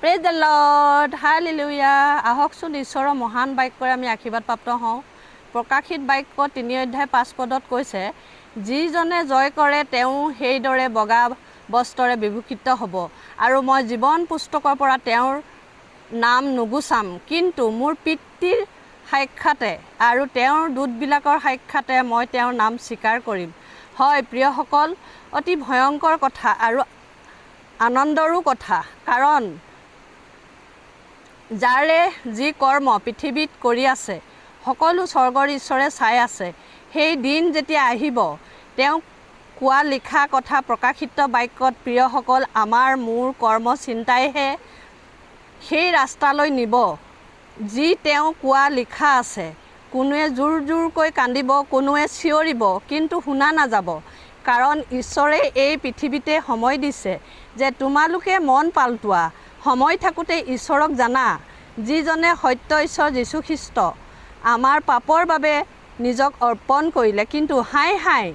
Praise the lord, hallelujah. আহকচোন ঈশ্বৰৰ মহান বাক্যৰে আমি আশীৰ্বাদপ্ৰাপ্ত হওঁ। প্ৰকাশিত বাক্য 3 অধ্যায় 5 পদত কৈছে, যিজনে জয় কৰে তেওঁ সেইদৰে বগা বস্ত্ৰৰে বিভূষিত হ'ব, আৰু মই জীৱন পুস্তকৰ পৰা তেওঁৰ নাম নুগুচাম, কিন্তু মোৰ পিতৃৰ সাক্ষাতে আৰু তেওঁৰ দূতবিলাকৰ সাক্ষাতে মই তেওঁৰ নাম স্বীকাৰ কৰিম। হয় প্ৰিয়সকল, অতি ভয়ংকৰ কথা আৰু আনন্দৰো কথা, কাৰণ যাৰে যি কৰ্ম পৃথিৱীত কৰি আছে সকলো স্বৰ্গৰ ঈশ্বৰে চাই আছে। সেই দিন যেতিয়া আহিব, তেওঁ কোৱা লিখা কথা প্ৰকাশিত বাক্যত প্ৰিয়সকল, আমাৰ মোৰ কৰ্ম চিন্তাইহে সেই ৰাস্তালৈ নিব যি তেওঁ কোৱা লিখা আছে। কোনোৱে জোৰ জোৰকৈ কান্দিব, কোনোৱে চিঞৰিব, কিন্তু শুনা নাযাব, কাৰণ ঈশ্বৰে এই পৃথিৱীতে সময় দিছে যে তোমালোকে মন পালটোৱা। সময় থাকোঁতে ঈশ্বৰক জানা, যিজনে সত্য ঈশ্বৰ যীশুখ্ৰীষ্ট আমাৰ পাপৰ বাবে নিজক অৰ্পণ কৰিলে, কিন্তু হাই হাই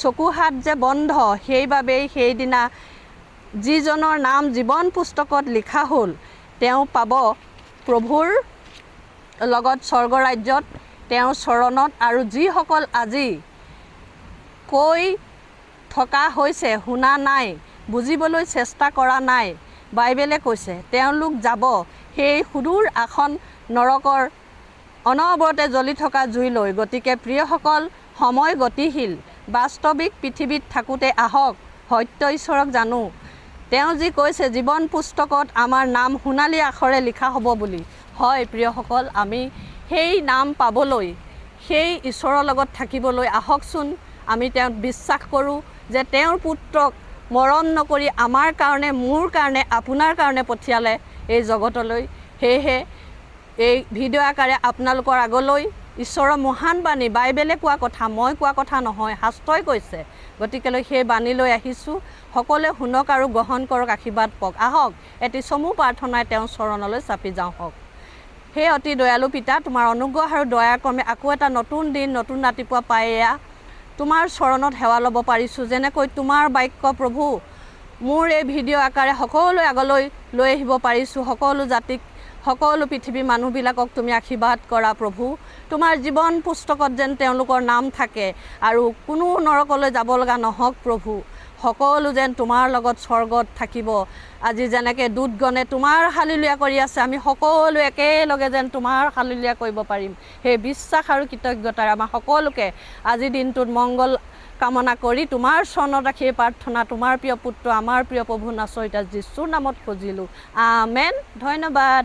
চকু হাত যে বন্ধ, সেইবাবেই সেইদিনা যিজনৰ নাম জীৱন পুস্তকত লিখা হ'ল, তেওঁ পাব প্ৰভুৰ লগত স্বৰ্গ ৰাজ্যত, তেওঁৰ চৰণত। আৰু যিসকল আজি কৈ থকা হৈছে, শুনা নাই, বুজিবলৈ চেষ্টা কৰা নাই, বাইবেলে কৈছে তেওঁলোক যাব সেই সুদূৰ আসন নৰকৰ অনবৰতে জ্বলি থকা জুইলৈ। গতিকে প্ৰিয়সকল, সময় গতিশীল। বাস্তৱিক পৃথিৱীত থাকোঁতে আহক সত্য ঈশ্বৰক জানো। তেওঁ যি কৈছে জীৱন পুস্তকত আমাৰ নাম সোণালী আখৰে লিখা হ'ব বুলি। হয় প্ৰিয়সকল, আমি সেই নাম পাবলৈ, সেই ঈশ্বৰৰ লগত থাকিবলৈ আহকচোন আমি তেওঁক বিশ্বাস কৰোঁ যে তেওঁৰ পুত্ৰক মৰণ নকৰি আমাৰ কাৰণে, মোৰ কাৰণে, আপোনাৰ কাৰণে পঠিয়ালে এই জগতলৈ। সেয়েহে এই ভিডিঅ' আকাৰে আপোনালোকৰ আগলৈ ঈশ্বৰৰ মহান বাণী, বাইবেলে কোৱা কথা, মই কোৱা কথা নহয়, শাস্ত্ৰই কৈছে। গতিকেলৈ সেই বাণী লৈ আহিছোঁ। সকলোৱে শুনক আৰু গ্ৰহণ কৰক, আশীৰ্বাদ পাওক। আহক এটি চমু প্ৰাৰ্থনাই তেওঁৰ চৰণলৈ চাপি যাওঁ হওক। সেই অতি দয়ালু পিতা, তোমাৰ অনুগ্ৰহ আৰু দয়াৰ ক্ৰমে আকৌ এটা নতুন দিন, নতুন ৰাতিপুৱা পাই এয়া তোমাৰ চৰণত সেৱা ল'ব পাৰিছোঁ। যেনেকৈ তোমাৰ বাক্য প্ৰভু মোৰ এই ভিডিঅ' আকাৰে সকলোৱে আগলৈ লৈ আহিব পাৰিছোঁ। সকলো জাতিক, সকলো পৃথিৱীৰ মানুহবিলাকক তুমি আশীৰ্বাদ কৰা প্ৰভু। তোমাৰ জীৱন পুস্তকত যেন তেওঁলোকৰ নাম থাকে আৰু কোনো নৰকলৈ যাব লগা নহওক প্ৰভু। সকলো যেন তোমাৰ লগত স্বৰ্গত থাকিব। আজি যেনেকৈ দূতগণে তোমাৰ হালেলুয়া কৰি আছে, আমি সকলো একেলগে যেন তোমাৰ হালেলুয়া কৰিব পাৰিম। সেই বিশ্বাস আৰু কৃতজ্ঞতাৰে আমাৰ সকলোকে আজিৰ দিনটোত মংগল কামনা কৰি তোমাৰ চৰণত ৰাখি প্ৰাৰ্থনা তোমাৰ প্ৰিয় পুত্ৰ, আমাৰ প্ৰিয় প্ৰভু নাচৰিতা যীশুৰ নামত খুজিলোঁ। আমেন। ধন্যবাদ।